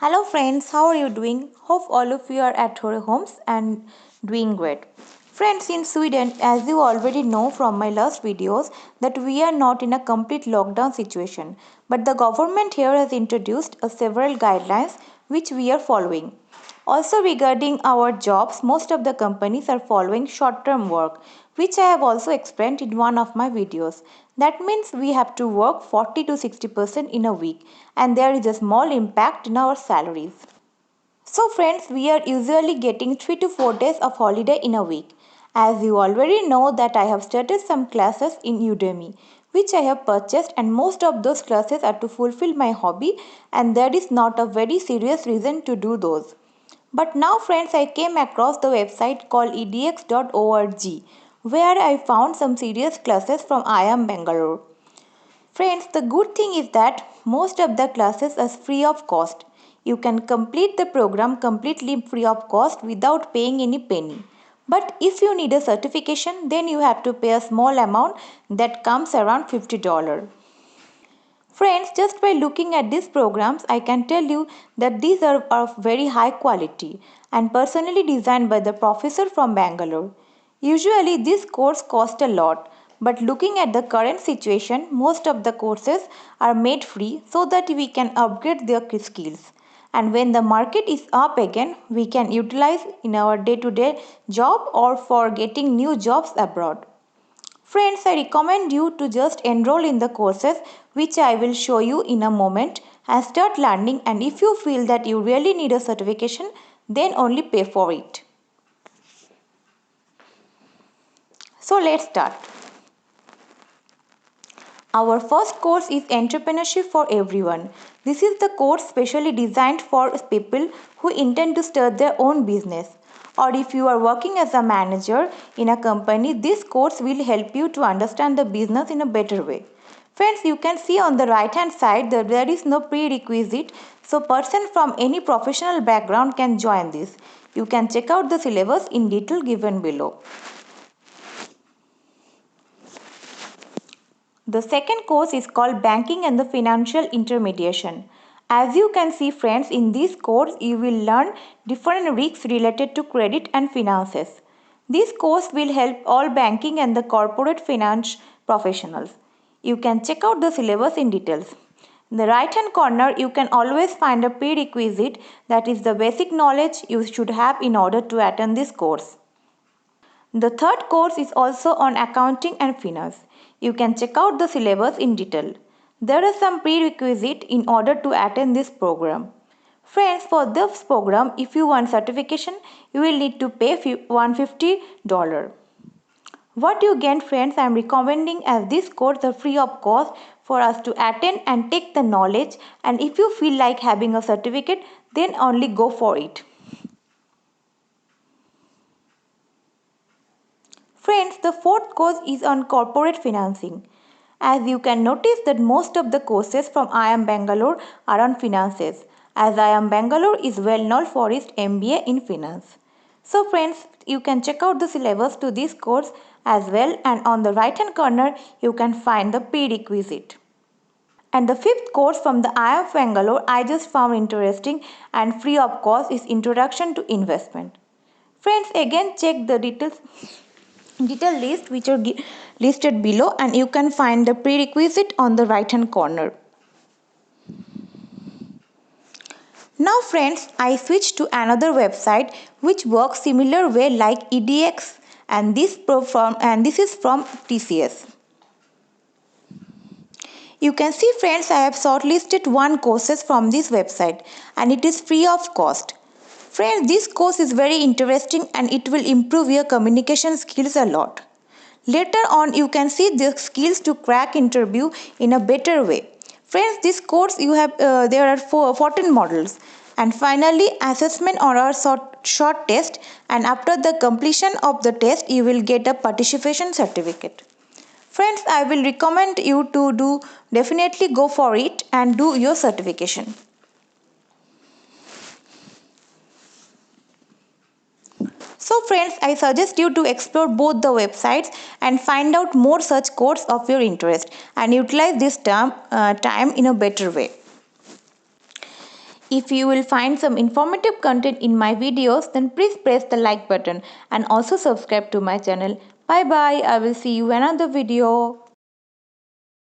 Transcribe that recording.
Hello friends, how are you doing? Hope all of you are at your homes and doing great. Friends, in Sweden, as you already know from my last videos, that we are not in a complete lockdown situation, but the government here has introduced several guidelines which we are following. Also regarding our jobs, most of the companies are following short-term work, which I have also explained in one of my videos. That means we have to work 40 to 60% in a week and there is a small impact in our salaries. So friends, we are usually getting 3 to 4 days of holiday in a week. As you already know that I have started some classes in Udemy, which I have purchased, and most of those classes are to fulfill my hobby and there is not a very serious reason to do those. But now friends, I came across the website called edx.org where I found some serious classes from IIM Bangalore. Friends, the good thing is that most of the classes are free of cost. You can complete the program completely free of cost without paying any penny. But if you need a certification, then you have to pay a small amount that comes around $50. Friends, just by looking at these programs, I can tell you that these are of very high quality and personally designed by the professor from Bangalore. Usually, this course costs a lot, but looking at the current situation, most of the courses are made free so that we can upgrade their skills. And when the market is up again, we can utilize in our day-to-day job or for getting new jobs abroad. Friends, I recommend you to just enroll in the courses which I will show you in a moment and start learning, and if you feel that you really need a certification, then only pay for it. So let's start. Our first course is Entrepreneurship for Everyone. This is the course specially designed for people who intend to start their own business. Or if you are working as a manager in a company, this course will help you to understand the business in a better way. Friends, you can see on the right hand side that there is no prerequisite, so person from any professional background can join this. You can check out the syllabus in detail given below. The second course is called Banking and the Financial Intermediation. As you can see friends, in this course you will learn different risks related to credit and finances. This course will help all banking and the corporate finance professionals. You can check out the syllabus in details. In the right hand corner, you can always find a prerequisite, that is the basic knowledge you should have in order to attend this course. The third course is also on accounting and finance. You can check out the syllabus in detail. There are some prerequisites in order to attend this program. Friends, for this program, if you want certification, you will need to pay $150. What you gain friends, I am recommending as this course are free of cost for us to attend and take the knowledge, and if you feel like having a certificate, then only go for it. Friends, the fourth course is on corporate financing. As you can notice that most of the courses from IIM Bangalore are on finances, as IIM Bangalore is well known for its MBA in finance. So friends, you can check out the syllabus to this course as well, and on the right hand corner you can find the prerequisite. And the fifth course from the IIM Bangalore I just found interesting and free of cost is Introduction to Investment. Friends, again check the detail list which are listed below, and you can find the prerequisite on the right hand corner. Now friends, I switch to another website which works similar way like EDX, and this is from TCS. You can see friends, I have shortlisted one courses from this website and it is free of cost. Friends, this course is very interesting and it will improve your communication skills a lot. Later on, you can see the skills to crack interview in a better way. Friends, this course there are 14 models, and finally assessment or a short test, and after the completion of the test you will get a participation certificate. Friends, I will recommend you to definitely go for it and do your certification. So friends, I suggest you to explore both the websites and find out more such courses of your interest and utilize this time in a better way. If you will find some informative content in my videos, then please press the like button and also subscribe to my channel. Bye bye. I will see you in another video.